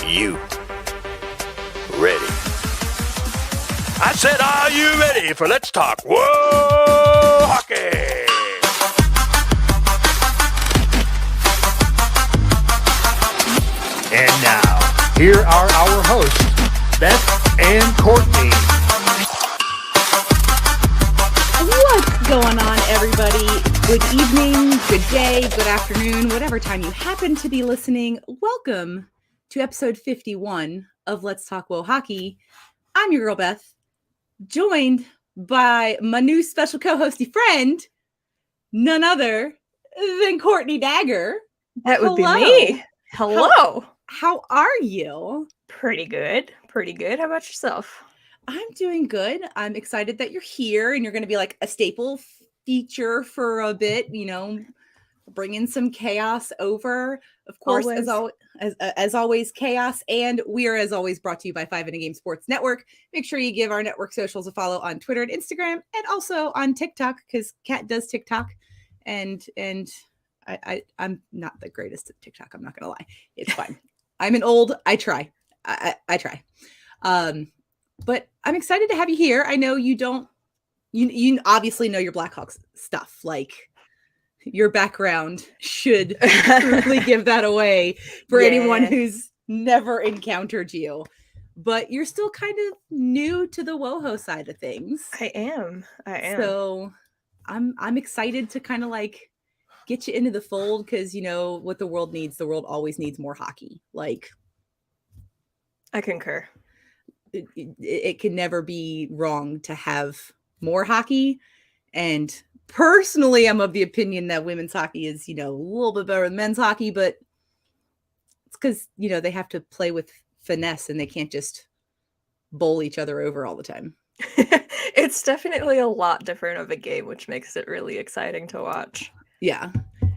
you ready? I said, are you ready for Let's Talk Whoa Hockey? And now, here are our hosts, Beth and Courtney. What's going on, everybody? Good evening, good day, good afternoon, whatever time you happen to be listening. Welcome to episode 51 of Let's Talk Whoa Hockey. I'm your girl, Beth, joined by my new special co-hosty friend, none other than Courtney Dagger. That would be me. Hello. How are you? Pretty good. How about yourself? I'm doing good. I'm excited that you're here and you're going to be like a staple feature for a bit, you know, bringing some chaos over. Of course, as always, chaos. And we are, as always, brought to you by 5 in a Game Sports Network. Make sure you give our network socials a follow on Twitter and Instagram and also on TikTok, because Kat does TikTok. And I'm not the greatest at TikTok. I'm not going to lie. It's fine. I'm an old, I try. I try. But I'm excited to have you here. I know you don't, you obviously know your Blackhawks stuff. Like, your background should truly give that away for anyone who's never encountered you. But you're still kind of new to the WoHo side of things. I am. So I'm excited to kind of like get you into the fold, because you know what the world needs. The world always needs more hockey. Like, I concur. It can never be wrong to have more hockey. And personally, I'm of the opinion that women's hockey is, you know, a little bit better than men's hockey, but it's because, you know, they have to play with finesse and they can't just bowl each other over all the time. It's definitely a lot different of a game, which makes it really exciting to watch. Yeah.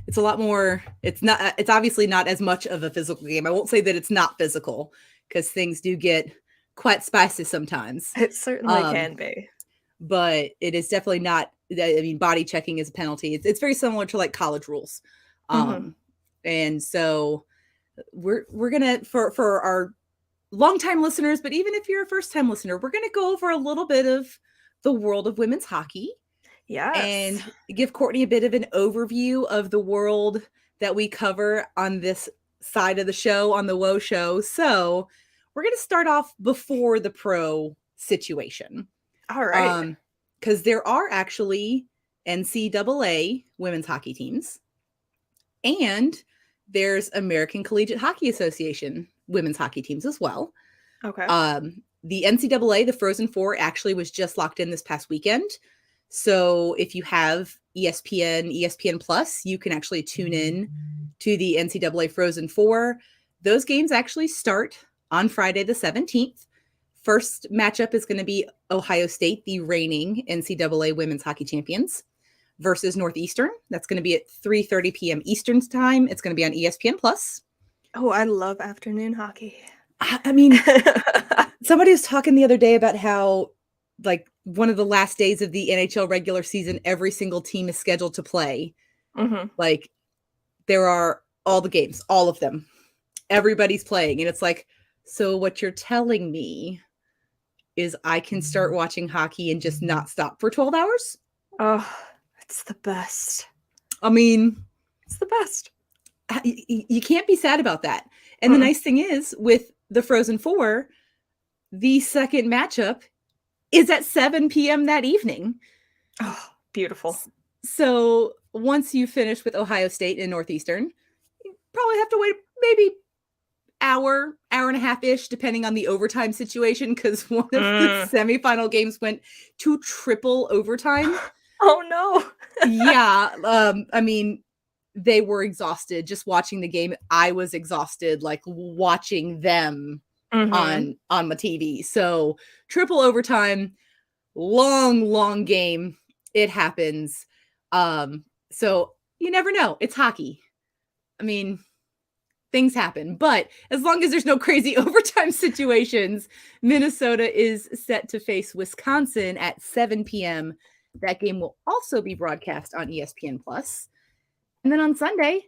It's a lot more, it's obviously not as much of a physical game. I won't say that it's not physical, because things do get quite spicy sometimes. It certainly can be. But it is definitely not, I mean, body checking is a penalty. It's very similar to like college rules. And so we're going to, for our longtime listeners, but even if you're a first time listener, we're going to go over a little bit of the world of women's hockey. Yes. And give Courtney a bit of an overview of the world that we cover on this side of the show, on the WoShow. So we're going to start off before the pro situation. All right. Because there are actually NCAA women's hockey teams, and there's American Collegiate Hockey Association women's hockey teams as well. Okay. The NCAA, the Frozen Four, actually was just locked in this past weekend. So if you have ESPN Plus, you can actually tune in to the NCAA Frozen Four. Those games actually start on Friday the 17th. First matchup is going to be Ohio State, the reigning NCAA women's hockey champions, versus Northeastern. That's going to be at 3:30 p.m. Eastern time. It's going to be on ESPN Plus. Oh, I love afternoon hockey. I mean, somebody was talking the other day about how, like, one of the last days of the NHL regular season, every single team is scheduled to play. Like, there are all the games, all of them. Everybody's playing. And it's like, so what you're telling me is I can start watching hockey and just not stop for 12 hours? Oh, it's the best. I mean, it's the best. You can't be sad about that. And the nice thing is, with the Frozen Four, the second matchup is at 7 p.m. that evening. Oh, beautiful. So once you finish with Ohio State and Northeastern, you probably have to wait maybe hour and a half-ish, depending on the overtime situation, because one of the semifinal games went to triple overtime. Oh, no. Yeah. I mean, they were exhausted just watching the game. I was exhausted, like, watching them on my TV. So triple overtime, long game. It happens. So you never know. It's hockey. I mean, things happen, but as long as there's no crazy overtime situations, Minnesota is set to face Wisconsin at 7 p.m. That game will also be broadcast on ESPN Plus. And then on Sunday,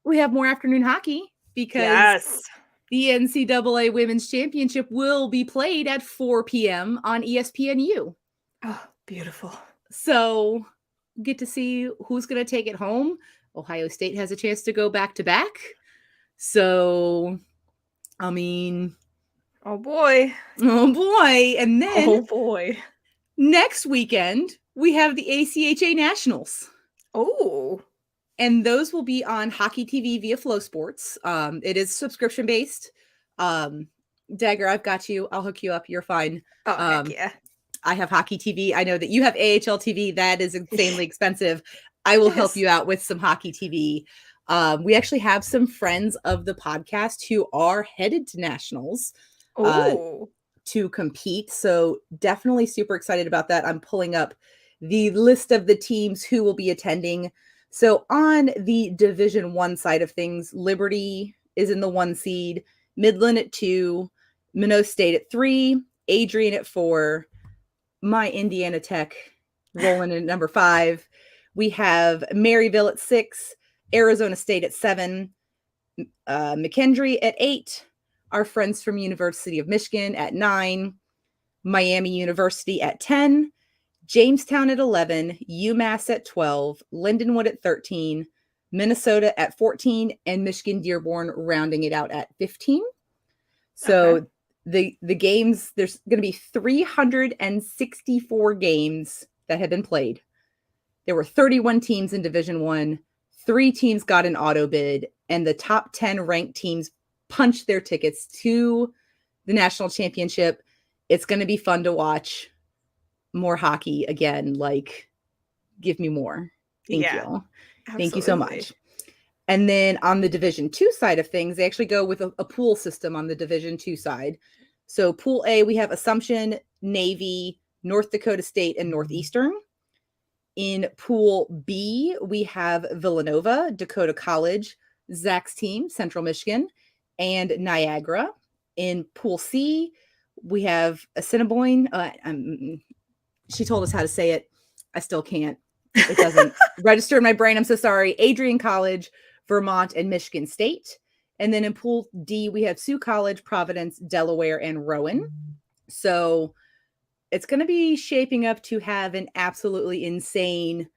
we have more afternoon hockey because the NCAA Women's Championship will be played at 4 p.m. on ESPNU. Oh, beautiful. So get to see who's going to take it home. Ohio State has a chance to go back-to-back. So, I mean... Oh, boy. Oh, boy. And then... Oh, boy. Next weekend, we have the ACHA Nationals. Oh. And those will be on Hockey TV via Flow Sports. It is subscription-based. Dagger, I've got you. I'll hook you up. You're fine. Oh, heck yeah. I have Hockey TV. I know that you have AHL TV. That is insanely expensive. I will help you out with some Hockey TV. We actually have some friends of the podcast who are headed to Nationals to compete. So definitely super excited about that. I'm pulling up the list of the teams who will be attending. So on the Division I side of things, Liberty is in the 1 seed, Midland at 2, Minot State at 3, Adrian at 4, my Indiana Tech rolling in at number 5. We have Maryville at 6, Arizona State at 7, McKendree at 8, our friends from University of Michigan at 9, Miami University at 10, Jamestown at 11, UMass at 12, Lindenwood at 13, Minnesota at 14, and Michigan Dearborn rounding it out at 15. So the games, there's going to be 364 games that have been played. There were 31 teams in Division I. 3 teams got an auto bid, and the top 10 ranked teams punched their tickets to the national championship. It's going to be fun to watch. More hockey again. Like, give me more. Thank you. Absolutely. Thank you so much. And then on the Division II side of things, they actually go with a pool system on the Division II side. So Pool A, we have Assumption, Navy, North Dakota State, and Northeastern. In Pool B, we have Villanova, Dakota College, Zach's team, Central Michigan, and Niagara. In Pool C, we have Assiniboine. She told us how to say it. I still can't. It doesn't register in my brain. I'm so sorry. Adrian College, Vermont, and Michigan State. And then in Pool D, we have Sioux College, Providence, Delaware, and Rowan. So it's going to be shaping up to have an absolutely insane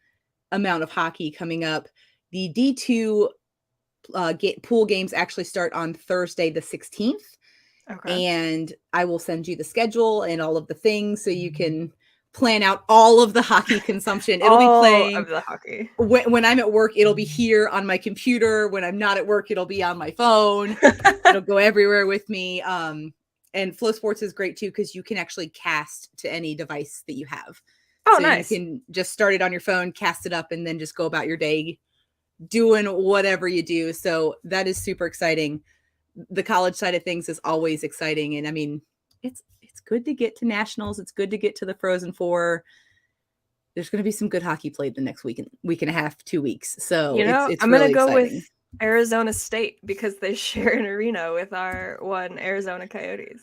amount of hockey coming up. The D2 pool games actually start on Thursday, the 16th. Okay. And I will send you the schedule and all of the things so you can plan out all of the hockey consumption. It'll be playing of the hockey. When I'm at work, it'll be here on my computer. When I'm not at work, it'll be on my phone. It'll go everywhere with me. And Flow Sports is great too, because you can actually cast to any device that you have. Oh, so nice. You can just start it on your phone, cast it up, and then just go about your day doing whatever you do. So that is super exciting. The college side of things is always exciting. And I mean, it's good to get to nationals. It's good to get to the Frozen Four. There's going to be some good hockey played the next week and a half, 2 weeks. So it's I'm really going to go exciting. with Arizona State because they share an arena with our one Arizona Coyotes.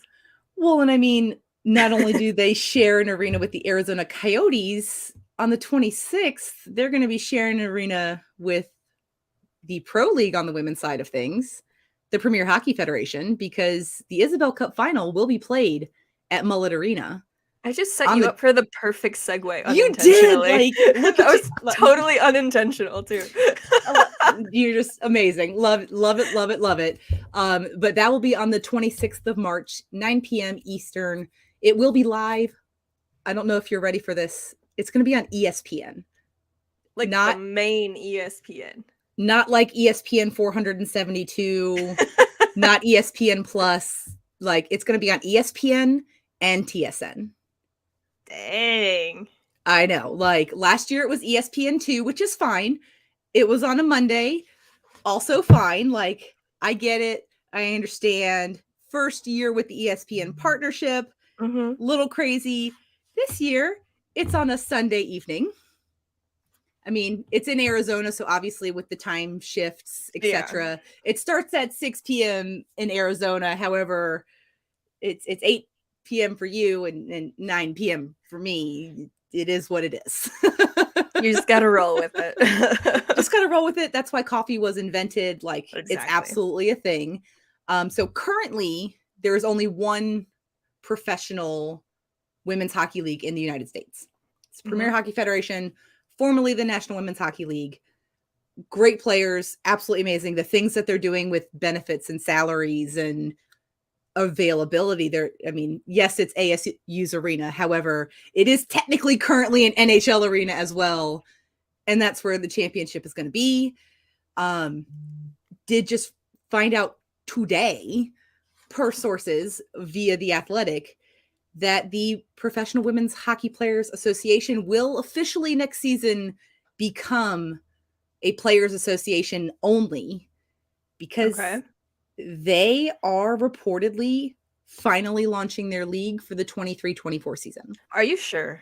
Well, and I mean, not only do they share an arena with the Arizona Coyotes, on the 26th, they're going to be sharing an arena with the Pro League on the women's side of things, the Premier Hockey Federation, because the Isabel Cup final will be played at Mullet Arena. I just set you up for the perfect segue unintentionally. You did! Like, that was totally unintentional, too. You're just amazing. Love it. But that will be on the 26th of March, 9 p.m. Eastern. It will be live. I don't know if you're ready for this. It's going to be on ESPN. Like not the main ESPN. Not like ESPN 472, not ESPN Plus. Like, it's going to be on ESPN and TSN. Dang. I know. Like, last year it was ESPN2, which is fine. It was on a Monday. Also fine. Like, I get it. I understand. First year with the ESPN partnership. Little crazy. This year, it's on a Sunday evening. I mean, it's in Arizona, so obviously with the time shifts, etc. It starts at 6 p.m. in Arizona. However, it's 8 p.m. for you and 9 p.m. for me. It is what it is. You just got to roll with it. Just got to roll with it. That's why coffee was invented. Like, It's absolutely a thing. So currently, there is only one professional women's hockey league in the United States. It's Premier Hockey Federation, formerly the National Women's Hockey League. Great players, absolutely amazing. The things that they're doing with benefits and salaries and availability there. I mean, yes, it's ASU's arena. However, it is technically currently an NHL arena as well. And that's where the championship is going to be. Did just find out today, per sources via The Athletic, that the Professional Women's Hockey Players Association will officially next season become a players association only, because they are reportedly finally launching their league for the 23-24 season. Are you sure?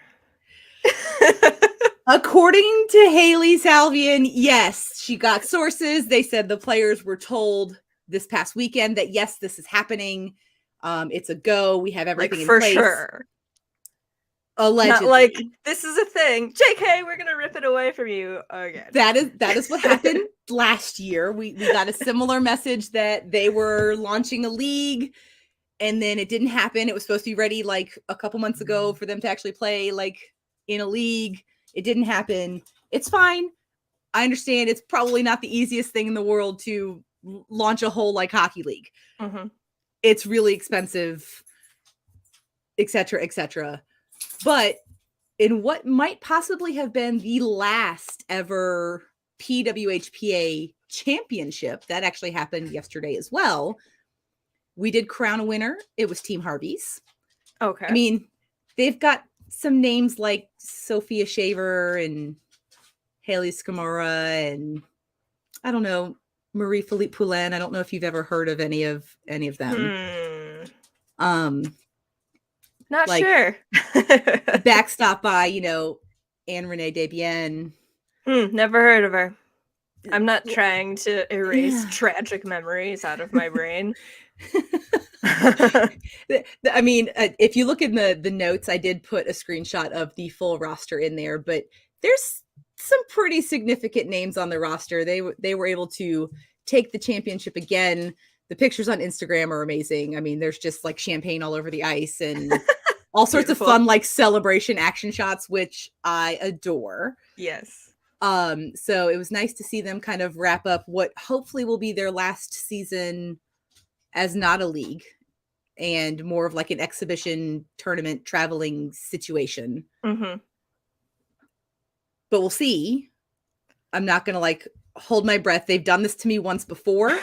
According to Haley Salvian, yes, she got sources. They said the players were told this past weekend that, yes, this is happening. It's a go. We have everything in for place. Sure. Allegedly. Not like, this is a thing. JK, we're going to rip it away from you again. That is what happened last year. We got a similar message that they were launching a league, and then it didn't happen. It was supposed to be ready like a couple months ago for them to actually play like in a league. It didn't happen. It's fine. I understand it's probably not the easiest thing in the world to launch a whole like hockey league. It's really expensive, etc., etc. But in what might possibly have been the last ever PWHPA championship, that actually happened yesterday as well, we did crown a winner. It was Team Harvey's. Okay. I mean, they've got some names like Sophia Shaver and Haley Scamora and I don't know, Marie-Philippe Poulin. I don't know if you've ever heard of any of them. Not like, sure. Backstop by, Anne Renee Debienne. Never heard of her. I'm not trying to erase tragic memories out of my brain. I mean, if you look in the notes, I did put a screenshot of the full roster in there, but there's some pretty significant names on the roster. They were able to take the championship again. The pictures on Instagram are amazing. I mean, there's just like champagne all over the ice and all sorts of fun like celebration action shots, which I adore. Yes. So it was nice to see them kind of wrap up what hopefully will be their last season as not a league and more of like an exhibition tournament traveling situation. But we'll see. I'm not going to like hold my breath. They've done this to me once before.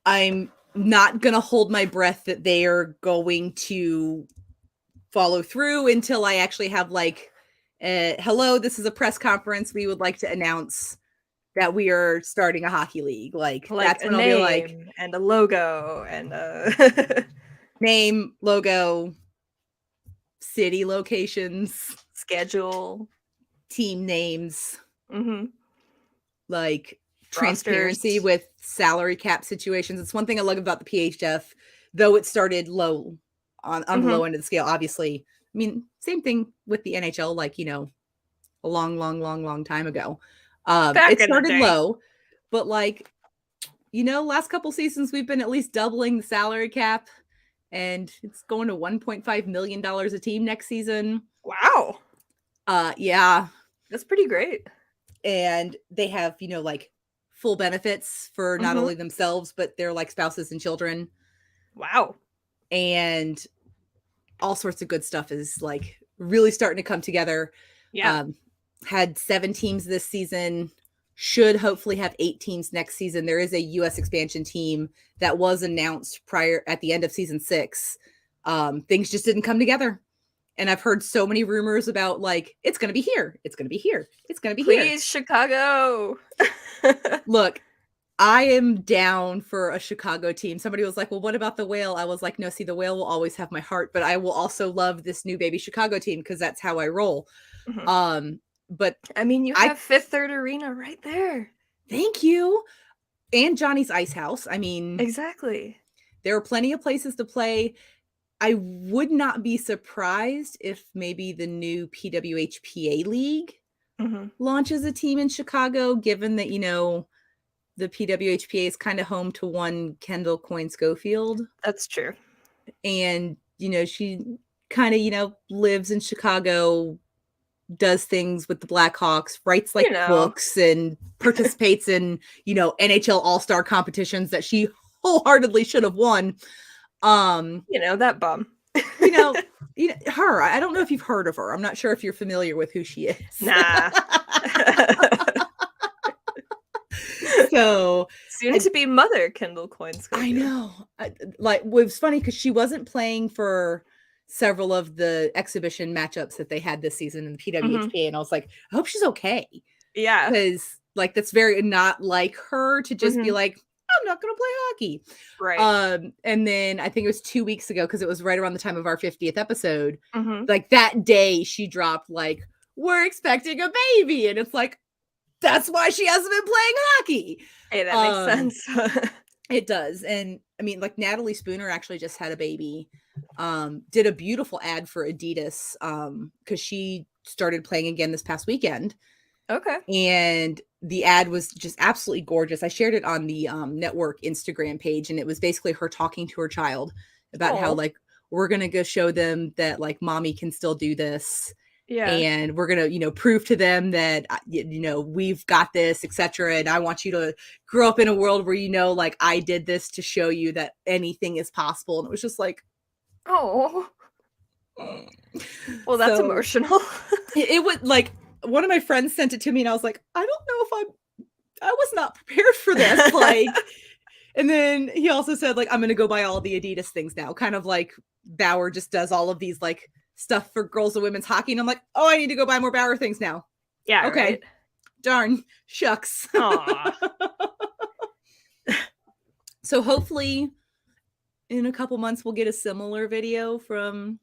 I'm not going to hold my breath that they are going to follow through until I actually have like, hello, this is a press conference. We would like to announce that we are starting a hockey league. Like that's when I'll be like, and a logo and a name, logo, city locations, schedule, team names, like transparency rosters. with salary cap situations. It's one thing I love about the PHF, though it started low on the low end of the scale. Obviously, I mean, same thing with the NHL, like, a long time ago. It started low, but like, last couple seasons, we've been at least doubling the salary cap and it's going to $1.5 million a team next season. Wow. Yeah. That's pretty great. And they have, like full benefits for not only themselves, but their like spouses and children. Wow. And all sorts of good stuff is like really starting to come together. Yeah. Had 7 teams this season, should hopefully have 8 teams next season. There is a U.S. expansion team that was announced at the end of season 6. Things just didn't come together. And I've heard so many rumors about like, it's going to be here. It's going to be here. It's going to be here. Please, Chicago. Look, I am down for a Chicago team. Somebody was like, well, what about the Whale? I was like, no, see, the Whale will always have my heart, but I will also love this new baby Chicago team because that's how I roll. But I mean, you have Fifth Third Arena right there. Thank you. And Johnny's Ice House. I mean, exactly. There are plenty of places to play. I would not be surprised if maybe the new PWHPA league launches a team in Chicago, given that, the PWHPA is kind of home to one Kendall Coyne Schofield. That's true. And, she kind of, lives in Chicago, does things with the Blackhawks, writes books and participates in, NHL All-Star competitions that she wholeheartedly should have won. That bum. Her. I don't know if you've heard of her. I'm not sure if you're familiar with who she is. Nah. So soon to be mother Kendall Coyne Schofield. I know. It was funny because she wasn't playing for several of the exhibition matchups that they had this season in the PWHPA, and I was like, I hope she's okay. Yeah, because that's very not like her to just be like, I'm not going to play hockey. Right. And then I think it was 2 weeks ago, because it was right around the time of our 50th episode. That day she dropped we're expecting a baby, and it's like, that's why she hasn't been playing hockey. Hey, that makes sense. It does. And I mean, Natalie Spooner actually just had a baby, did a beautiful ad for Adidas, because she started playing again this past weekend. Okay. And the ad was just absolutely gorgeous. I shared it on the network Instagram page, and it was basically her talking to her child about how we're going to go show them that mommy can still do this. Yeah. And we're going to, prove to them that, we've got this, etc. And I want you to grow up in a world where, I did this to show you that anything is possible. And it was just like, oh, well, that's emotional. it would one of my friends sent it to me, and I was like, I don't know if I was not prepared for this. And then he also said, I'm going to go buy all the Adidas things now. Kind of like Bauer just does all of these stuff for girls and women's hockey. And I'm like, oh, I need to go buy more Bauer things now. Yeah. Okay. Right. Darn. Shucks. So hopefully in a couple months, we'll get a similar video from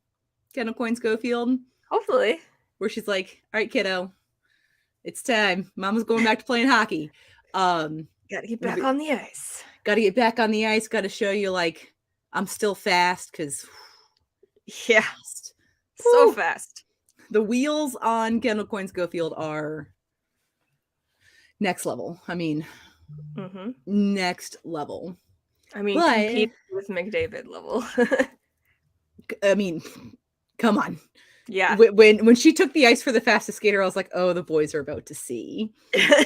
Kendall Coyne Schofield. Hopefully. Where she's like, all right, kiddo, it's time. Mama's going back to playing hockey. Gotta get back on the ice. Gotta get back on the ice. Gotta show you I'm still fast, because so fast. The wheels on Kendall Coyne Schofield are next level. I mean, next level. I mean, compete with McDavid level. I mean, come on. Yeah. When she took the ice for the fastest skater, I was like, oh, the boys are about to see.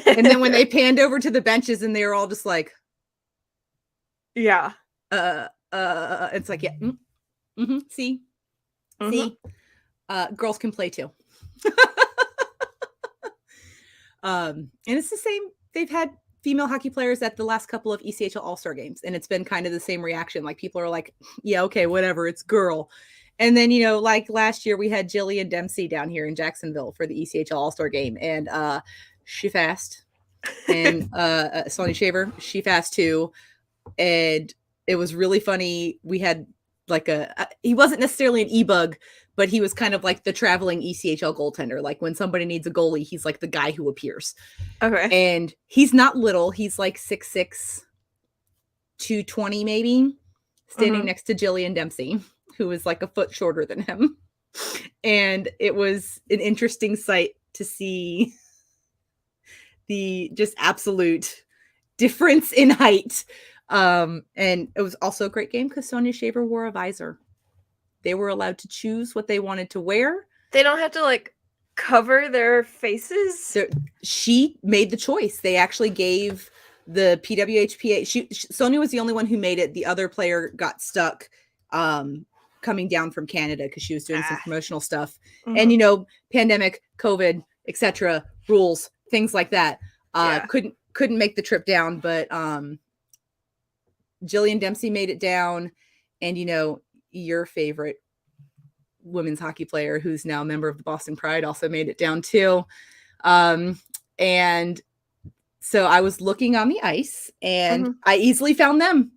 And then when they panned over to the benches, and they were all just like, yeah. It's like, yeah. See? See? Girls can play too. And it's the same. They've had female hockey players at the last couple of ECHL All-Star games, and it's been kind of the same reaction. People are like, yeah, okay, whatever, it's girl. And then, last year we had Jillian Dempsey down here in Jacksonville for the ECHL All-Star game, and she fast. And Sonia Shaver, she fast too. And it was really funny. We had he wasn't necessarily an e-bug, but he was kind of like the traveling ECHL goaltender. When somebody needs a goalie, he's the guy who appears. Okay. And he's not little. He's 6'6", 220 maybe, standing next to Jillian Dempsey, who is a foot shorter than him. And it was an interesting sight to see the just absolute difference in height. And it was also a great game because Sonia Shaver wore a visor. They were allowed to choose what they wanted to wear. They don't have to cover their faces. So she made the choice. They actually gave the PWHPA. Sonia was the only one who made it. The other player got stuck coming down from Canada because she was doing some promotional stuff. And pandemic, COVID, etc., rules, things like that. Couldn't make the trip down, but Jillian Dempsey made it down, and your favorite women's hockey player, who's now a member of the Boston Pride, also made it down too. And so I was looking on the ice, and I easily found them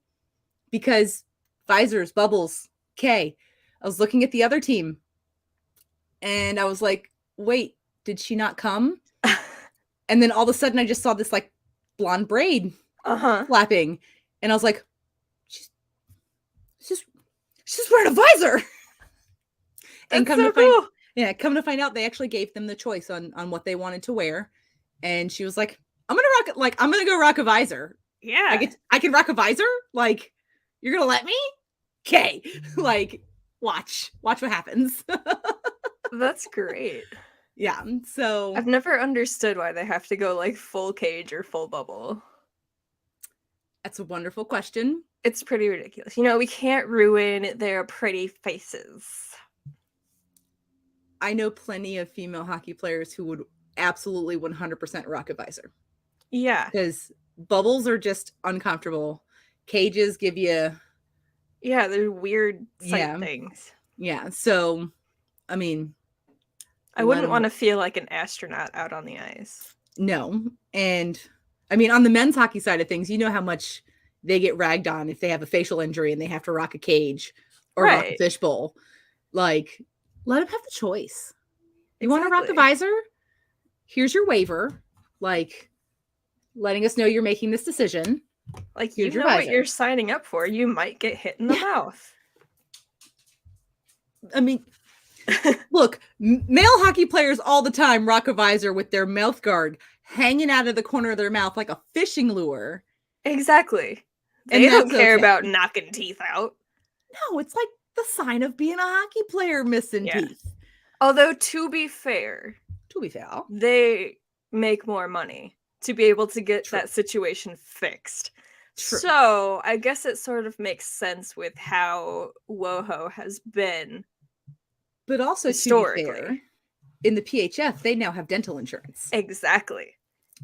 because visors, bubbles, I was looking at the other team, and I was like, wait, did she not come? And then all of a sudden I just saw this blonde braid flapping, and I was like, she's wearing a visor. And come to find out, they actually gave them the choice on what they wanted to wear. And she was like, I'm gonna go rock a visor. Yeah. I can rock a visor? Like, you're gonna let me? Okay. Like, watch what happens. That's great. Yeah. So I've never understood why they have to go like full cage or full bubble. that's a wonderful question. It's pretty ridiculous. You know, we can't ruin their pretty faces. I know plenty of female hockey players who would absolutely 100% rock a visor. Yeah. Because bubbles are just uncomfortable. Cages give you... Yeah, they're weird sight things. Yeah, so, I mean... I wouldn't want to feel like an astronaut out on the ice. No. And, I mean, on the men's hockey side of things, you know how much they get ragged on if they have a facial injury and they have to rock a cage or rock a fishbowl. Like, let them have the choice. You want to rock a visor? Here's your waiver. Like, letting us know you're making this decision. Like, you know what you're signing up for. You might get hit in the mouth. I mean, look, male hockey players all the time rock a visor with their mouth guard hanging out of the corner of their mouth like a fishing lure. Exactly. They don't care about knocking teeth out. No, it's like the sign of being a hockey player, missing teeth. Although, to be fair, they make more money to be able to get that situation fixed. True. So I guess it sort of makes sense with how WoHo has been. But also, historically, to be fair, in the PHF, they now have dental insurance. Exactly.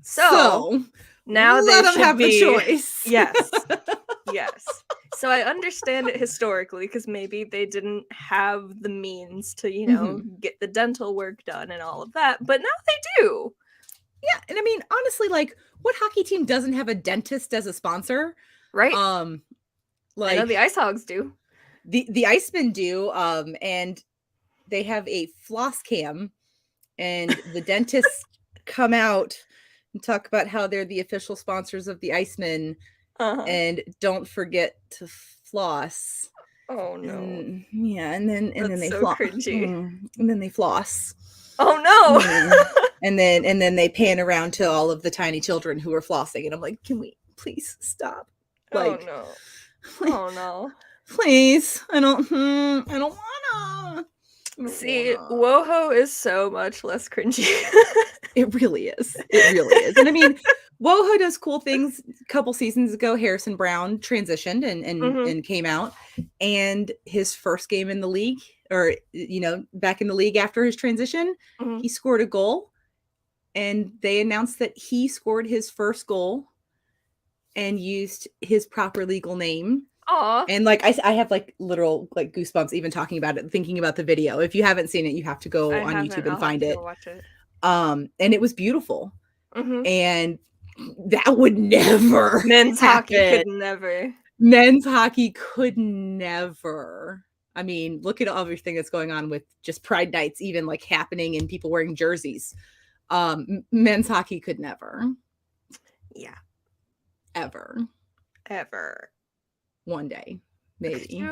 So now they should have the choice. Yes. Yes. So I understand it historically because maybe they didn't have the means to, you know, get the dental work done and all of that. But now they do. Yeah. And I mean, honestly, like, what hockey team doesn't have a dentist as a sponsor? Right. Like, I know the Ice Hogs do. The Icemen do. And they have a floss cam, and the dentists come out and talk about how they're the official sponsors of the Icemen. And don't forget to floss. Oh no! And then they so floss. Cringy. And then they floss. Oh no! and then they pan around to all of the tiny children who are flossing, and I'm like, can we please stop? Like, oh no! Oh no! Please, I don't wanna. See, WoHo is so much less cringy. It really is. It really is. And I mean, WoHo does cool things. A couple seasons ago, Harrison Brown transitioned and came out. And his first game in the league, or, you know, back in the league after his transition, he scored a goal. And they announced that he scored his first goal and used his proper legal name. Aww. And like I have like literal like goosebumps even talking about it, thinking about the video. If you haven't seen it, you have to go on YouTube and find it. Watch it. And it was beautiful. And that would never men's happen. Hockey could never. Men's hockey could never. I mean, look at everything that's going on with just Pride Nights, even like happening and people wearing jerseys. Men's hockey could never. Yeah. Ever. One day, maybe.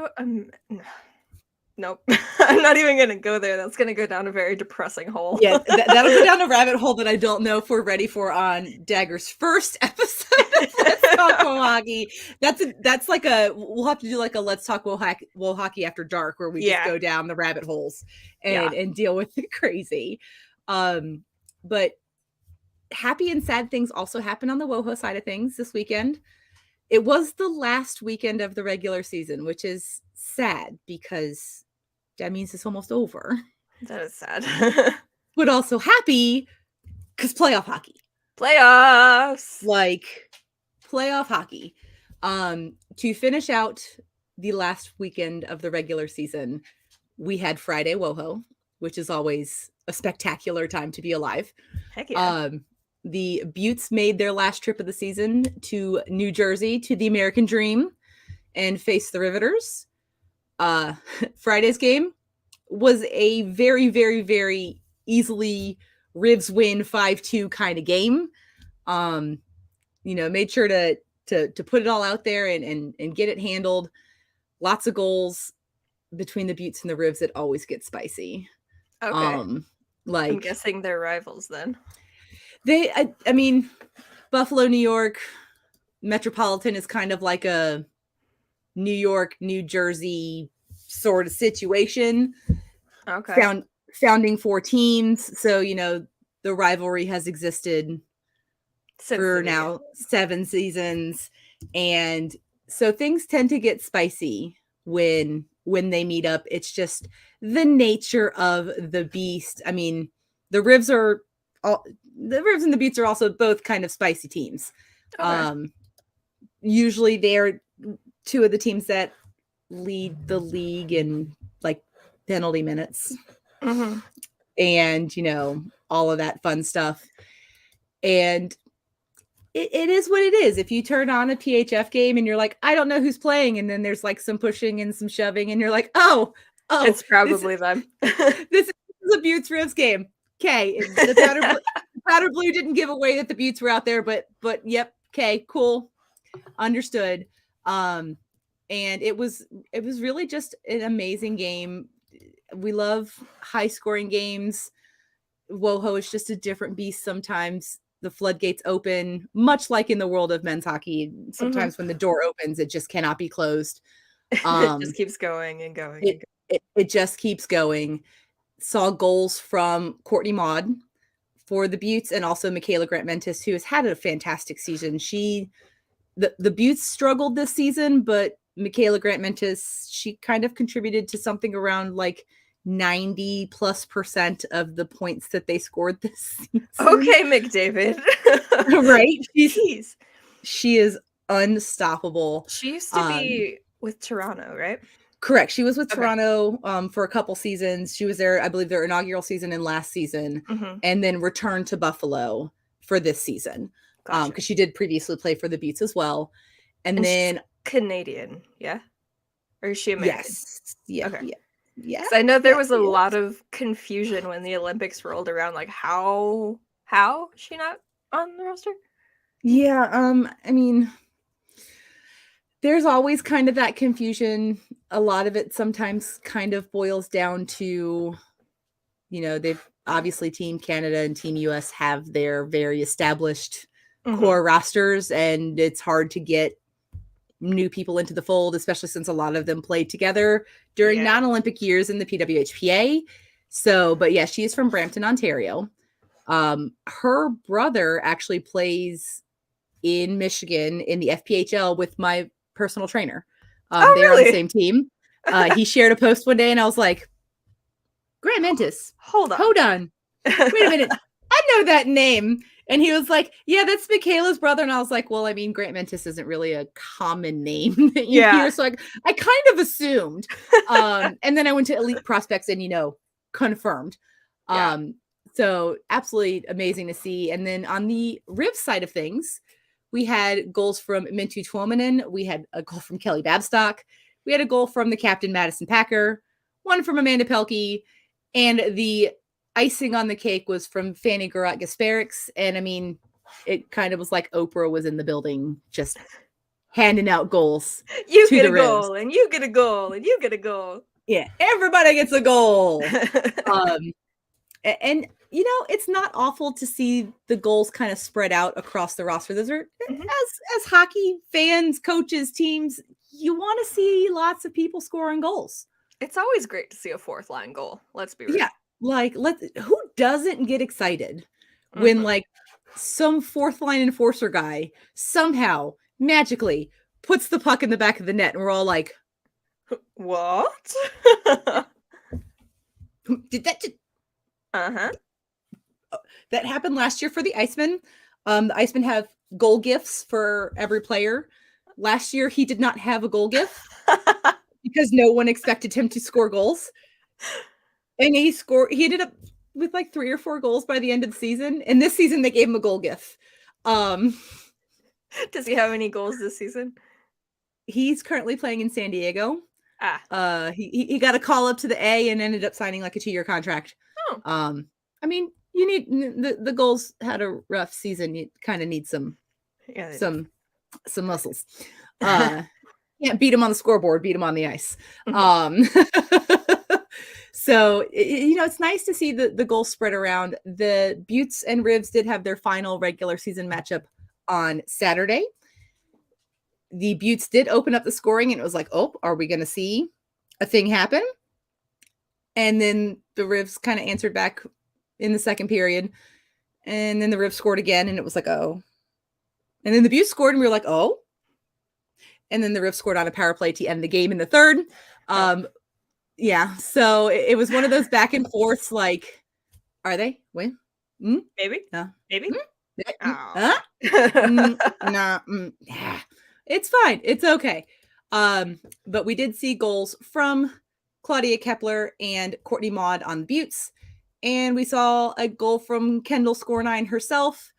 Nope. I'm not even going to go there. That's going to go down a very depressing hole. Yeah, that'll go down a rabbit hole that I don't know if we're ready for on Dagger's first episode of Let's Talk WoHockey. That's like we'll have to do like a Let's Talk WoHockey After Dark where we just go down the rabbit holes and deal with the crazy. But happy and sad things also happen on the WoHo side of things this weekend. It was the last weekend of the regular season, which is sad because that means it's almost over. That is sad. But also happy because playoff hockey. Playoffs! Like, playoff hockey. To finish out the last weekend of the regular season, we had Friday WoHo, which is always a spectacular time to be alive. Heck yeah. The Buttes made their last trip of the season to New Jersey to the American Dream and face the Riveters. Friday's game was a very, very, very easily Rivs win 5-2 kind of game. Made sure to put it all out there and get it handled. Lots of goals between the Buttes and the Rivs. It always gets spicy. Okay. I'm guessing they're rivals then. I mean, Buffalo, New York, Metropolitan is kind of like a New York, New Jersey sort of situation. Okay. Founding 4 teams. So, the rivalry has existed for now 7 seasons. And so things tend to get spicy when they meet up. It's just the nature of the beast. I mean, the Rivs and the Buttes are also both kind of spicy teams. Okay. Usually they're 2 of the teams that lead the league in like penalty minutes. Mm-hmm. And, all of that fun stuff. And it is what it is. If you turn on a PHF game and you're like, I don't know who's playing, and then there's like some pushing and some shoving, and you're like, oh, it's probably them. This is a Buttes Rivs game. Okay, the powder blue didn't give away that the Buttes were out there, but yep, okay, cool, understood. And it was really just an amazing game. We love high scoring games. WoHo is just a different beast sometimes. The floodgates open, much like in the world of men's hockey. Sometimes when the door opens, it just cannot be closed. It just keeps going and going. It just keeps going. Saw goals from Courtney Maud for the Buttes, and also Michaela Grant-Mentis, who has had a fantastic season. The Buttes struggled this season, but Michaela Grant-Mentis, she kind of contributed to something around like 90+% of the points that they scored this season. Okay, McDavid. Right? She is unstoppable. She used to be with Toronto, right? Correct. She was with Toronto for a couple seasons. She was there, I believe, their inaugural season and last season, and then returned to Buffalo for this season. Because she did previously play for the Buttes as well. And then Canadian, yeah? Or is she American? Yes. Yeah. Okay. Yeah. I know there was a lot of confusion when the Olympics rolled around, like how is she not on the roster? Yeah, I mean, there's always kind of that confusion. A lot of it sometimes kind of boils down to, they've obviously Team Canada and Team US have their very established core rosters, and it's hard to get new people into the fold, especially since a lot of them played together during non-Olympic years in the PWHPA. So, but yeah, she is from Brampton, Ontario. Her brother actually plays in Michigan in the FPHL with my personal trainer. They're on the same team. He shared a post one day, and I was like, Grant-Mentis, hold on. Wait a minute. I know that name. And he was like, yeah, that's Michaela's brother. And I was like, well, I mean, Grant-Mentis isn't really a common name that you hear. So I kind of assumed. And then I went to Elite Prospects and, confirmed. So absolutely amazing to see. And then on the Rivs side of things, we had goals from Mintu Tuominen. We had a goal from Kelly Babstock. We had a goal from the captain, Madison Packer. One from Amanda Pelkey. And the icing on the cake was from Fanny Garat-Gasparix. And I mean, it kind of was like Oprah was in the building just handing out goals. You get a goal, and you get a goal, and you get a goal. Yeah, everybody gets a goal. And it's not awful to see the goals kind of spread out across the roster. Those are as hockey fans, coaches, teams, you want to see lots of people scoring goals. It's always great to see a fourth line goal. Let's be real. Yeah. Like, who doesn't get excited when like some fourth line enforcer guy somehow magically puts the puck in the back of the net, and we're all like, what? Did that just that happened last year for the Icemen. The Icemen have goal gifts for every player. Last year he did not have a goal gift because no one expected him to score goals. And he ended up with like 3 or 4 goals by the end of the season. And this season they gave him a goal gift. Does he have any goals this season? He's currently playing in San Diego. He got a call up to the A and ended up signing like a 2-year contract. I mean, you need the goals had a rough season. You kind of need some muscles. Can't beat him on the scoreboard, beat him on the ice. So, it's nice to see the goals spread around. The Buttes and Rivs did have their final regular season matchup on Saturday. the Buttes did open up the scoring, and it was like, oh, are we going to see a thing happen? And then the Rivs kind of answered back in the second period. And then the Rivs scored again, and it was like, oh. And then the Buttes scored, and we were like, oh. And then the Rivs scored on a power play to end the game in the third. Yeah, so it was one of those back and forths, like, are they? Win? Maybe? Maybe? Yeah. It's fine. It's okay. But we did see goals from Claudia Kepler and Courtney Maud on the Buttes. And we saw a goal from Kendall Score9 herself,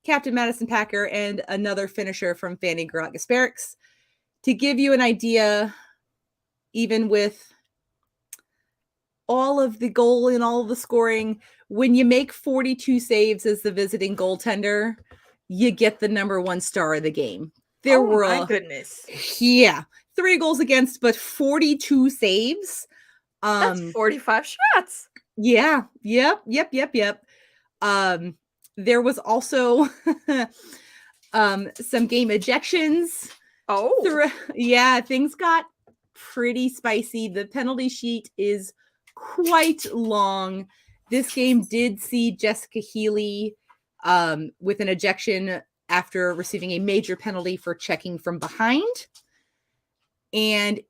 Captain Madison Packer, and another finisher from Fanny Garot-Gasparix. To give you an idea, even with all of the goal and all of the scoring, when you make 42 saves as the visiting goaltender, you get the number 1 star of the game. There were my goodness. Yeah. 3 goals against, but 42 saves. That's 45 shots. Yeah. Yep. There was also some game ejections. Things got pretty spicy. The penalty sheet is quite long. This game did see Jessica Healy with an ejection after receiving a major penalty for checking from behind. And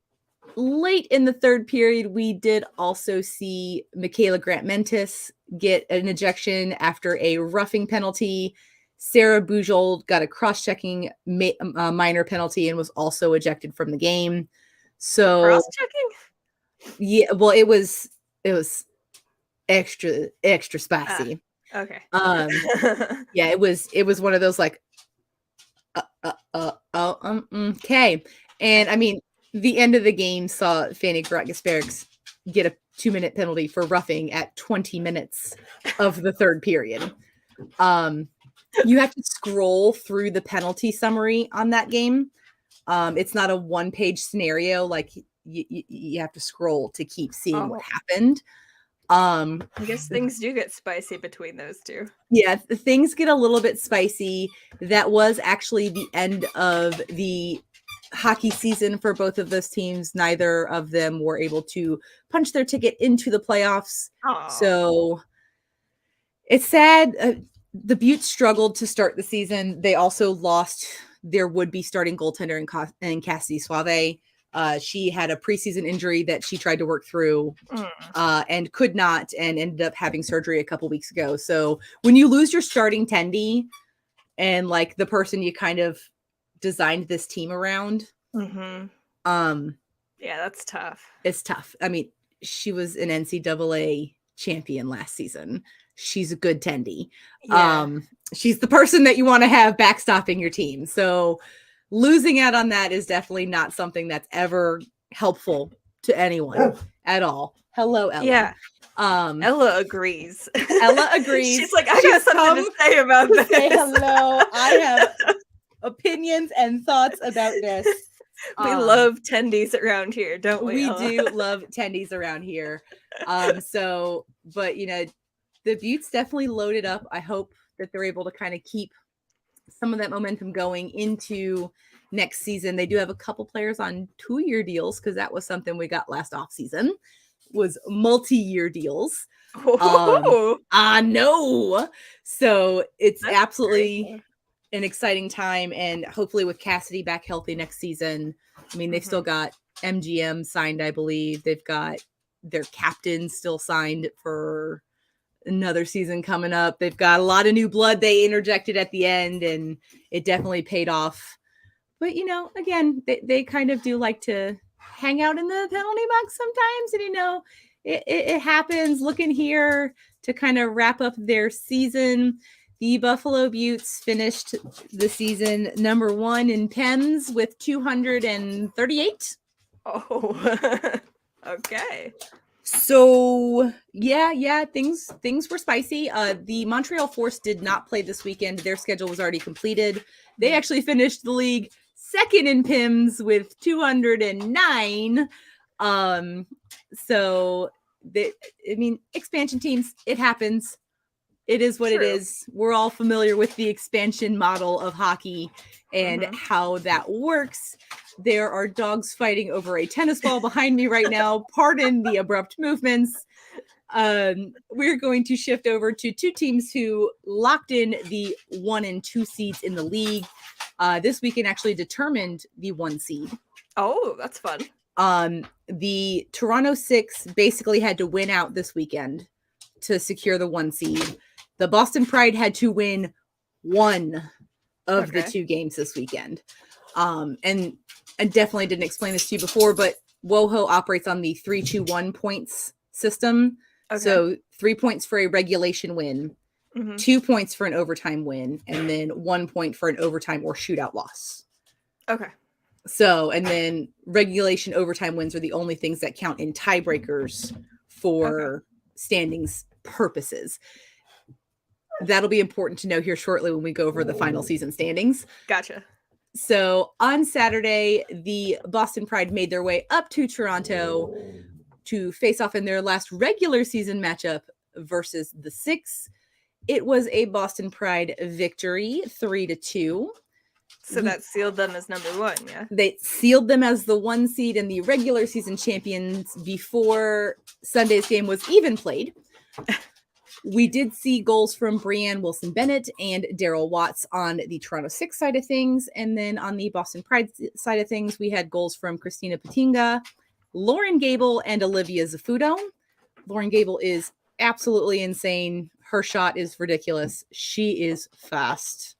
late in the third period, we did also see Michaela Grant-Mentis get an ejection after a roughing penalty. Sarah Bujold got a cross-checking minor penalty and was also ejected from the game. So cross-checking? Yeah, well, it was extra spicy. Okay. Yeah, it was one of those like okay. And I mean, the end of the game saw Fanny Garot-Gasparix get a 2-minute penalty for roughing at 20 minutes of the third period. You have to scroll through the penalty summary on that game. It's not a 1-page scenario. Like you have to scroll to keep seeing what happened. I guess things do get spicy between those two. Yeah, things get a little bit spicy. That was actually the end of the hockey season for both of those teams. Neither of them were able to punch their ticket into the playoffs. So it's sad. The Buttes struggled to start the season. They also lost their would-be starting goaltender in Cassidy Suave. She had a preseason injury that she tried to work through and could not, and ended up having surgery a couple weeks ago. So when you lose your starting tendy and like the person you kind of designed this team around, yeah, that's tough. It's tough. I mean, she was an NCAA champion last season. She's a good tendy. Yeah. She's the person that you want to have backstopping your team. So losing out on that is definitely not something that's ever helpful to anyone at all. Hello, Ella. Yeah. Ella agrees. Ella agrees. She's like, I got something to say about this. Say hello. I have opinions and thoughts about this. We love tendies around here, don't we? We do love tendies around here. But you know, the Buttes definitely loaded up. I hope that they're able to kind of keep some of that momentum going into next season. They do have a couple players on 2-year deals, because that was something we got last off season, was multi-year deals. I know. So it's That's absolutely great. An exciting time. And hopefully with Cassidy back healthy next season, I mean, they've still got MGM signed, I believe. They've got their captain still signed for another season coming up. They've got a lot of new blood they interjected at the end, and it definitely paid off. But, you know, again, they kind of do like to hang out in the penalty box sometimes. And, you know, it happens. Looking here to kind of wrap up their season, the Buffalo Buttes finished the season number 1 in PEMS with 238. Oh, okay. So yeah, things were spicy. The Montreal Force did not play this weekend. Their schedule was already completed. They actually finished the league second in PIMS with 209. So expansion teams, it happens. It is what it is. We're all familiar with the expansion model of hockey and how that works. There are dogs fighting over a tennis ball behind me right now. Pardon the abrupt movements. We're going to shift over to two teams who locked in the 1 and 2 seeds in the league. This weekend actually determined the 1 seed. Oh, that's fun. The Toronto Six basically had to win out this weekend to secure the 1 seed. The Boston Pride had to win 1 of the 2 games this weekend. And I definitely didn't explain this to you before, but WoHo operates on the 3-2-1 points system. Okay. So 3 points for a regulation win, 2 points for an overtime win, and then 1 point for an overtime or shootout loss. Okay. So, and then regulation overtime wins are the only things that count in tiebreakers for standings purposes. That'll be important to know here shortly when we go over the final season standings. Gotcha. So on Saturday, the Boston Pride made their way up to Toronto to face off in their last regular season matchup versus the Six. It was a Boston Pride victory, 3-2. So that sealed them as number 1, yeah? They sealed them as the 1 seed and the regular season champions before Sunday's game was even played. We did see goals from Brianne Wilson-Bennett and Daryl Watts on the Toronto Six side of things. And then on the Boston Pride side of things, we had goals from Christina Patinga, Lauren Gable, and Olivia Zafudo. Lauren Gable is absolutely insane. Her shot is ridiculous. She is fast.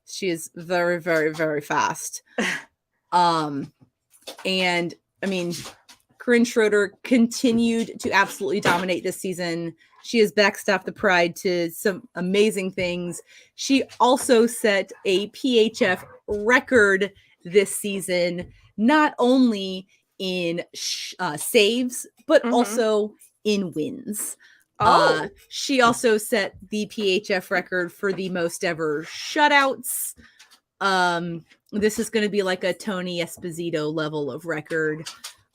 She is very, very, very fast. And I mean, Corinne Schroeder continued to absolutely dominate this season. She has backstopped the Pride to some amazing things. She also set a PHF record this season, not only in saves, but also in wins. She also set the PHF record for the most ever shutouts. This is going to be like a Tony Esposito level of record.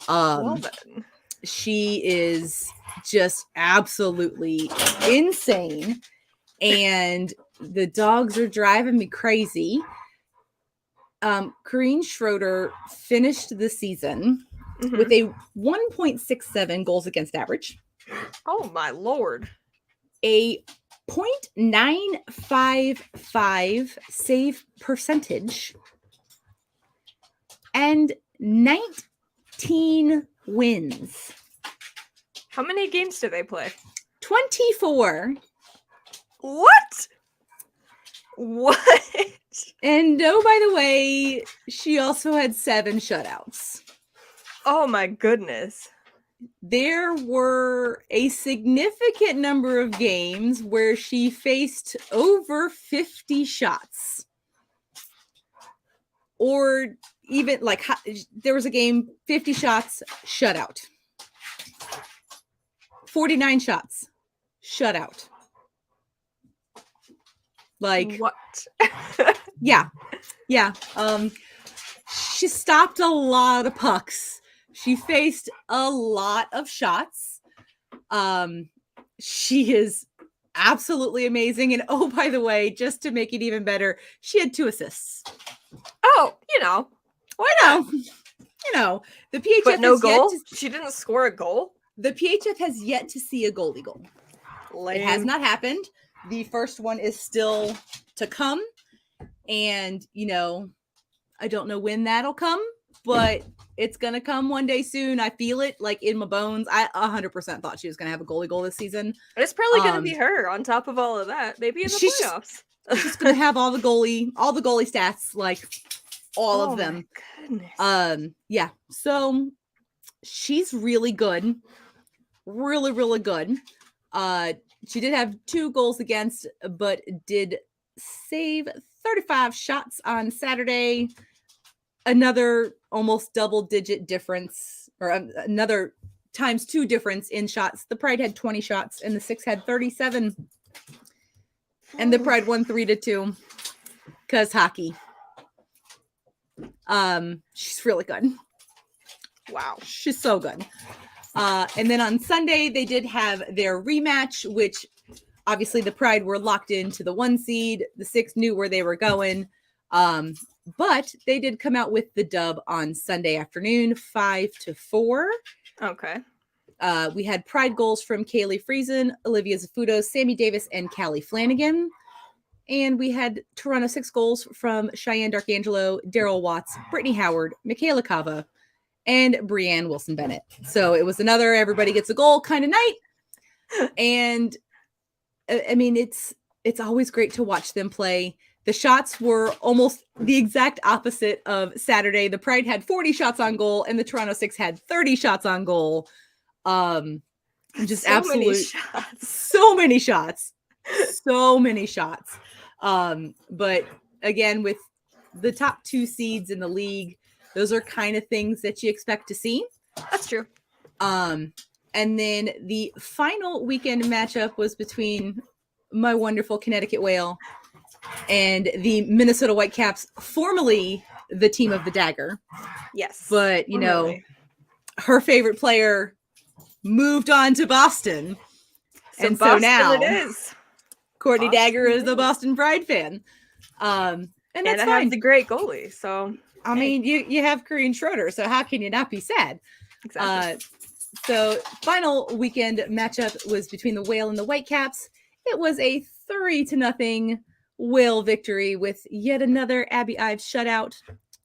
Well then. She is just absolutely insane, and the dogs are driving me crazy. Corinne Schroeder finished the season with a 1.67 goals against average. Oh my Lord. A 0.955 save percentage and 19 wins. How many games do they play? 24. What? And oh, by the way, she also had 7 shutouts. Oh my goodness. There were a significant number of games where she faced over 50 shots. Or even like there was a game, 50 shots, shutout. 49 shots, shutout. Like what? Yeah. She stopped a lot of pucks. She faced a lot of shots. She is absolutely amazing. And oh, by the way, just to make it even better, she had 2 assists. Oh, why not? The PHF but no goal. She didn't score a goal. The PHF has yet to see a goalie goal. Lame. It has not happened. The first one is still to come. And, I don't know when that'll come, but it's going to come one day soon. I feel it like in my bones. I 100% thought she was going to have a goalie goal this season. It's probably going to be her on top of all of that. Maybe in the playoffs. She's going to have all the goalie stats, like all of them. My goodness. Yeah. So she's really good. Really, really good. She did have 2 goals against, but did save 35 shots on Saturday. Another almost double-digit difference, or another times 2 difference in shots. The Pride had 20 shots, and the Six had 37. And the Pride won 3-2 because hockey. She's really good. Wow. She's so good. And then on Sunday, they did have their rematch, which obviously the Pride were locked into the 1 seed. The 6 knew where they were going. But they did come out with the dub on Sunday afternoon, 5-4. Okay. We had Pride goals from Kaylee Friesen, Olivia Zafuto, Sammy Davis, and Callie Flanagan. And we had Toronto 6 goals from Cheyenne D'Arcangelo, Daryl Watts, Brittany Howard, Michaela Cava, and Brianne Wilson-Bennett. So it was another everybody gets a goal kind of night. And I mean, it's always great to watch them play. The shots were almost the exact opposite of Saturday. The Pride had 40 shots on goal and the Toronto 6 had 30 shots on goal. Just so absolute many shots. So many shots. So many shots. But again, with the top 2 seeds in the league, those are kind of things that you expect to see. That's true. And then the final weekend matchup was between my wonderful Connecticut Whale and the Minnesota Whitecaps, formerly the team of the Dagger. Yes. But, you know, her favorite player moved on to Boston. And so now it is. Courtney Dagger is a Boston Pride fan. And that's I fine. have the great goalie. So, I mean, you have Corinne Schroeder, so how can you not be sad? Exactly. So final weekend matchup was between the Whale and the Whitecaps. It was a 3-0 Whale victory with yet another Abby Ives shutout.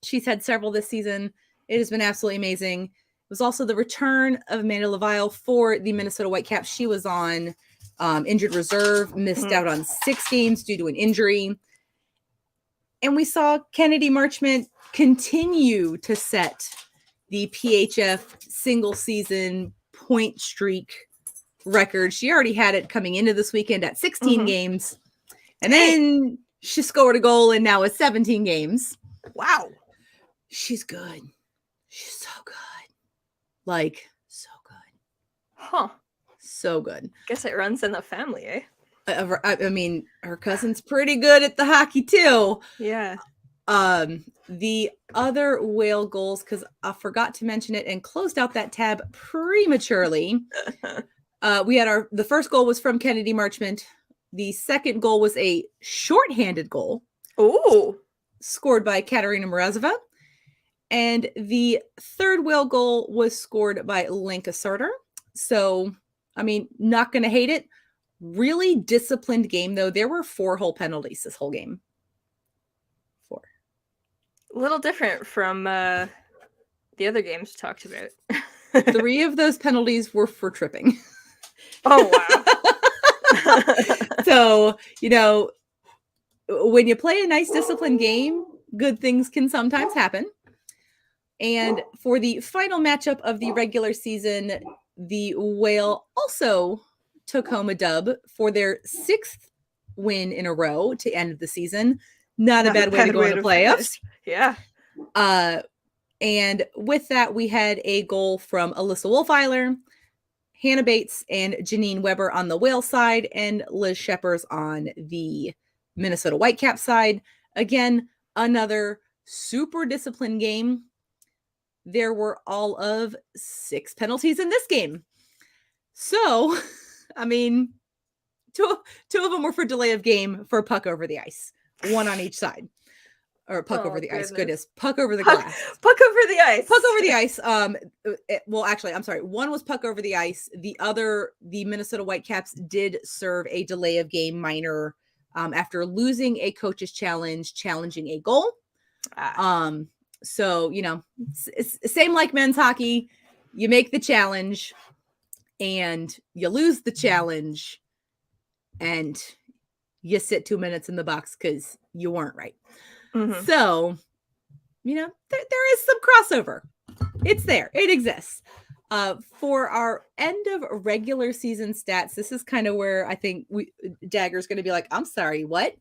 She's had several this season. It has been absolutely amazing. It was also the return of Amanda Leveille for the Minnesota Whitecaps. She was on injured reserve, missed out on 6 games due to an injury. And we saw Kennedy Marchment continue to set the PHF single season point streak record. She already had it coming into this weekend at 16 games. And then she scored a goal and now it's 17 games. Wow. She's good. She's so good. Like, so good. Huh. So good. Guess it runs in the family, eh? I mean, her cousin's pretty good at the hockey too. Yeah. The other Whale goals, because I forgot to mention it and closed out that tab prematurely. We had the first goal was from Kennedy Marchment. The second goal was a shorthanded goal. Ooh. Scored by Katerina Mrazova. And the third Whale goal was scored by Lenka Sarter. So, I mean, not going to hate it. Really disciplined game, though. There were 4 whole penalties this whole game. 4. A little different from the other games we talked about. 3 of those penalties were for tripping. Oh, wow. So, you know, when you play a nice disciplined game, good things can sometimes happen. And for the final matchup of the regular season, the Whale also took home a dub for their 6th win in a row to end the season. Not a bad way to go in the playoffs. Yeah. And with that, we had a goal from Alyssa Wolfeiler, Hannah Bates, and Janine Weber on the Whale side, and Liz Sheppers on the Minnesota Whitecaps side. Again, another super disciplined game. There were all of 6 penalties in this game. So, I mean, two of them were for delay of game for puck over the ice. 1 on each side. Or puck over the ice. Goodness. Puck over the glass. Puck over the ice. Puck over the ice. Well, actually, I'm sorry. 1 was puck over the ice. The Minnesota Whitecaps did serve a delay of game minor after losing a coach's challenge, challenging a goal. So, you know, it's same like men's hockey. You make the challenge and you lose the challenge and you sit 2 minutes in the box because you weren't right. So, you know, there is some crossover. It's there. It exists. For our end of regular season stats, this is kind of where I think Dagger's going to be like, I'm sorry, what?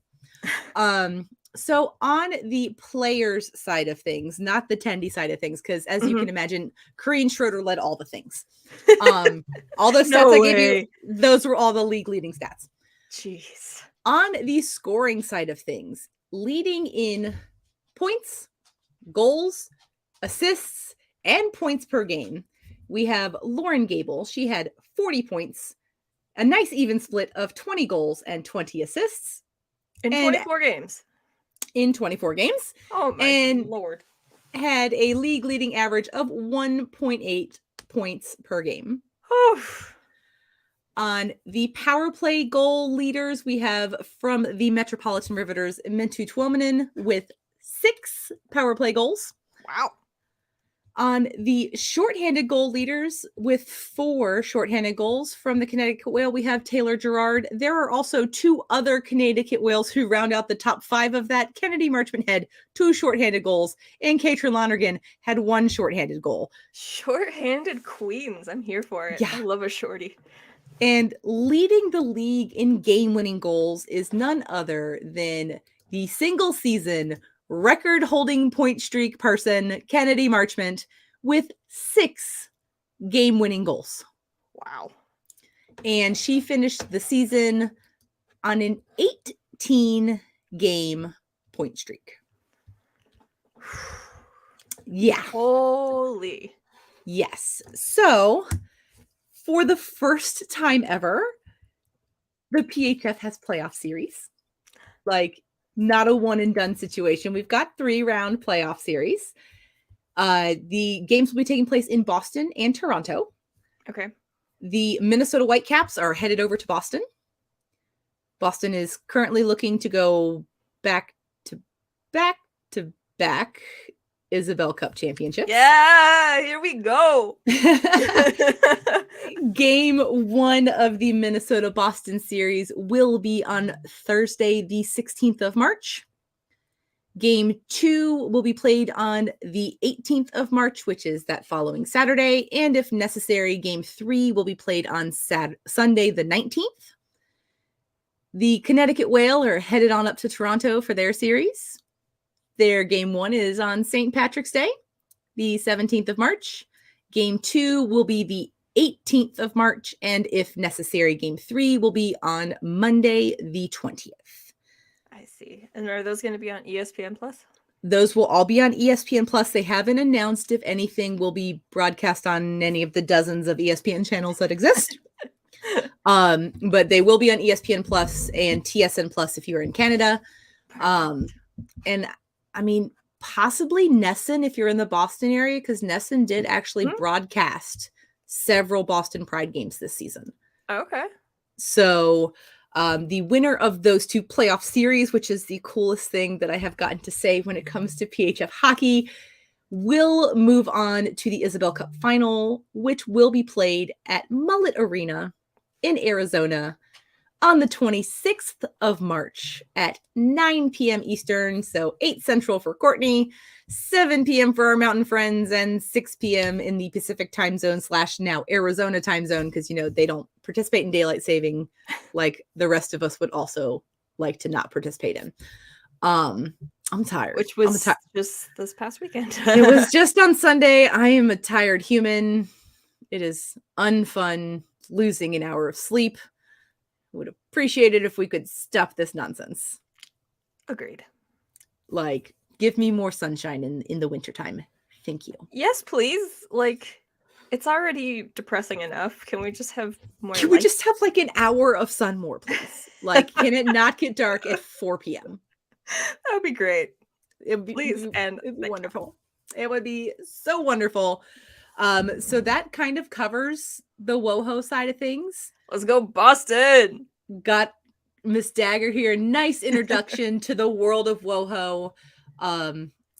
So on the players side of things, not the Tendy side of things, because as you can imagine, Corinne Schroeder led all the things. All those stats I gave you, those were all the league leading stats. Jeez. On the scoring side of things, leading in points, goals, assists, and points per game, we have Lauren Gable. She had 40 points a nice even split of 20 goals and 20 assists. In 24 games. In 24 games. Oh my Lord. Had a league leading average of 1.8 points per game. On the power play goal leaders, we have from the Metropolitan Riveters, Mintu Tuominen with 6 power play goals. Wow. On the shorthanded goal leaders with 4 shorthanded goals from the Connecticut Whale, we have Taylor Gerard. There are also 2 other Connecticut Whales who round out the top 5 of that. Kennedy Marchman had 2 shorthanded goals, and Katrin Lonergan had 1 shorthanded goal. Shorthanded queens. I'm here for it. Yeah. I love a shorty. And leading the league in game-winning goals is none other than the single season record-holding point streak person, Kennedy Marchment, with 6 game-winning goals. Wow. And she finished the season on an 18-game point streak. Yeah. Holy. Yes. So, for the first time ever, the PHF has playoff series. Like, not a one and done situation. We've got 3-round playoff series. The games will be taking place in Boston and Toronto. Okay. The Minnesota Whitecaps are headed over to Boston. Boston is currently looking to go back to back Isabel Cup championships. Yeah, here we go. Game 1 of the Minnesota-Boston series will be on Thursday, the 16th of March. Game 2 will be played on the 18th of March, which is that following Saturday. And if necessary, Game 3 will be played on Sunday, the 19th. The Connecticut Whale are headed on up to Toronto for their series. Their Game 1 is on St. Patrick's Day, the 17th of March. Game 2 will be the 18th of March, and if necessary, Game 3 will be on Monday, the 20th. I see. And are those going to be on ESPN Plus? Those will all be on ESPN Plus. They haven't announced if anything will be broadcast on any of the dozens of ESPN channels that exist. But they will be on ESPN Plus and TSN Plus if you're in Canada. And I mean, possibly Nessun if you're in the Boston area, because Nessun did actually broadcast several Boston Pride games this season. Okay. So the winner of those 2 playoff series, which is the coolest thing that I have gotten to say when it comes to PHF hockey, will move on to the Isabel Cup final, which will be played at Mullet Arena in Arizona on the 26th of March at 9 p.m. Eastern, so 8 Central for Courtney, 7 p.m. for our mountain friends, and 6 p.m. in the Pacific time zone / now Arizona time zone, because, you know, they don't participate in daylight saving like the rest of us would also like to not participate in. I'm tired. Which was just this past weekend. It was just on Sunday. I am a tired human. It is unfun losing an hour of sleep. Would appreciate it if we could stop this nonsense. Agreed. Like, give me more sunshine in the wintertime. Thank you. Yes, please. Like, it's already depressing enough. Can we just have more? Can we just have like an hour of sun more, please? Like, can it not get dark at 4 p.m.? That would be great. It would be, please, and wonderful. It would be so wonderful. So that kind of covers the WoHo side of things. Let's go Boston. Got Miss Dagger here. Nice introduction to the world of WoHo.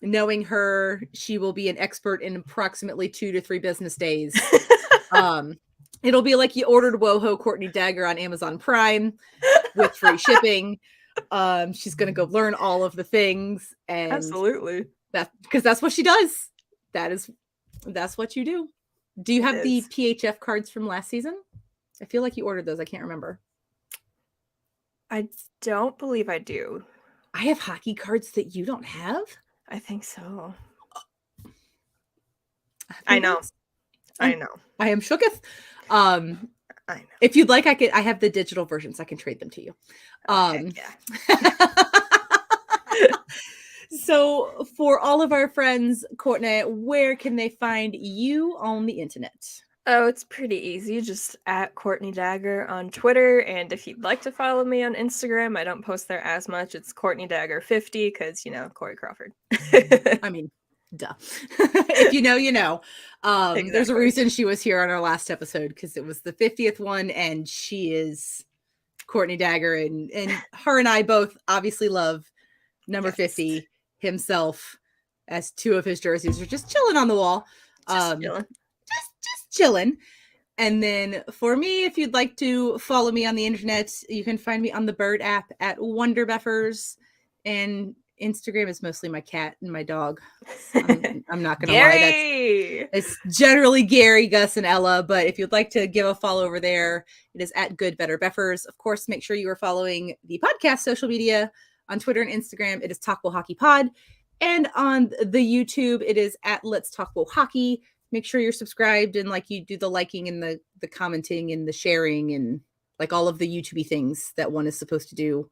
Knowing her, she will be an expert in approximately 2 to 3 business days. It'll be like you ordered WoHo Courtney Dagger on Amazon Prime with free shipping. She's gonna go learn all of the things, and absolutely, because that's what she does. That's what you do. Do you have the PHF cards from last season? I feel like you ordered those. I can't remember. I don't believe I do. I have hockey cards that you don't have? I think so. I know. I am shooketh. I know. If you'd like, I have the digital versions. I can trade them to you. Yeah. So for all of our friends, Courtney, where can they find you on the internet? Oh, it's pretty easy. Just at Courtney Dagger on Twitter. And if you'd like to follow me on Instagram, I don't post there as much. It's Courtney Dagger 50 because, Corey Crawford. I mean, duh. If you know, you know. Exactly. There's a reason she was here on our last episode because it was the 50th one and she is Courtney Dagger. And her and I both obviously love number 50 himself, as two of his jerseys are just chilling on the wall. Just chilling. And then for me, if you'd like to follow me on the internet, you can find me on the Bird app at WonderBeffers, and Instagram is mostly my cat and my dog. So I'm not gonna lie, it's generally Gary, Gus, and Ella. But if you'd like to give a follow over there, it is at Good Better Beffers. Of course, make sure you are following the podcast social media on Twitter and Instagram. It is Talk Wo Hockey Pod, and on the YouTube, it is at Let's Talk Wo Hockey. Make sure you're subscribed and you do the liking and the commenting and the sharing and all of the YouTube-y things that one is supposed to do.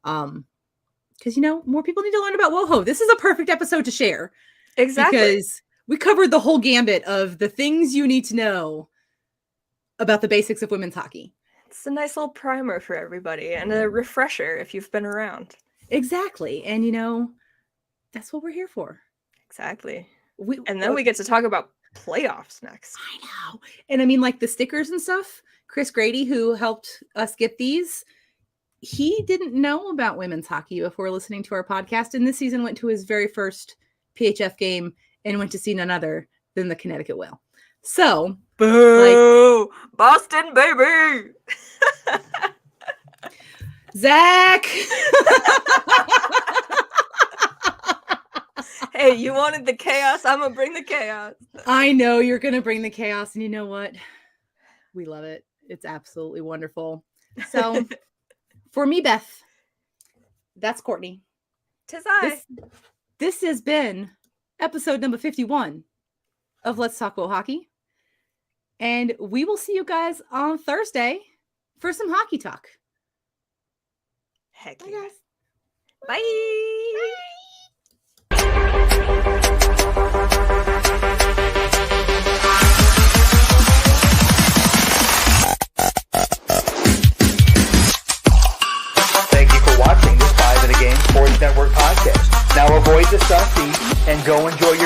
Because, more people need to learn about WoHo. This is a perfect episode to share. Exactly. Because we covered the whole gambit of the things you need to know about the basics of women's hockey. It's a nice little primer for everybody and a refresher if you've been around. Exactly. And, that's what we're here for. Exactly. And then we get to talk about playoffs next. I know. And I mean, the stickers and stuff, Chris Grady, who helped us get these, he didn't know about women's hockey before listening to our podcast. And this season went to his very first PHF game and went to see none other than the Connecticut Whale. So, boo! Boston, baby! Zach! Hey, you wanted the chaos? I'm going to bring the chaos. I know you're going to bring the chaos. And you know what? We love it. It's absolutely wonderful. So, for me, Beth, that's Courtney. 'Tis I. This has been episode number 51 of Let's Talk Wo Hockey. And we will see you guys on Thursday for some hockey talk. Heck Bye, yeah. guys. Bye. Bye. Thank you for watching this 5 in a Game Sports Network podcast. Now avoid the stuff, eat, and go enjoy your